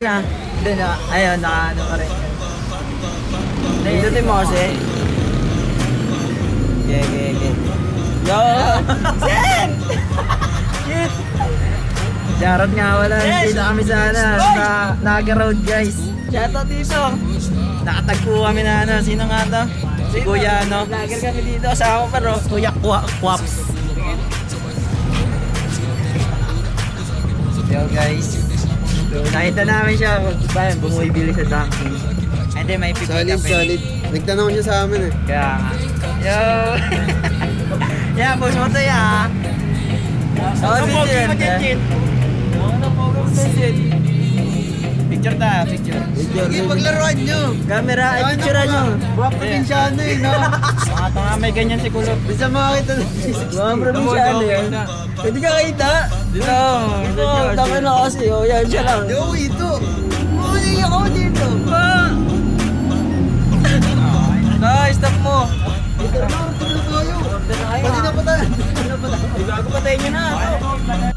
Na, doon na, ayun, naka-ano pa rin. Pindutin mo kasi. Okay. Yo! Sen! Shit! Jarot nga wala, hindi na kami sana sa Naga Road guys. Shoutout dito. Nakatagpo kami na ano, sino nga to? Si Kuya ano. Lager kami dito, kasama pa ro. Kuya Quaps. Yo guys. Nakita namin siya, bumibili sa Dunkin. Hindi, may pipick up. Solid. Nagtanong siya sa amin eh. Kaya nga. Yo! Yeah, post mo to ya. Oh, picture tayo, picture. Sige, paglaruan nyo. Camera, ay picturean nyo. Buwak probinsyano eh, no? Mga tanga may ganyan si Kulot. Bisa makakita na. Mga probinsyano yan. Pwede ka kita. Dito. Dito, tanga na kasi. O, yan siya lang. Di ako ito. Muli ako dito. Guys, stop mo. Ito na, tuloy tayo. Pwede na pa tayo. Gago patayin nyo na.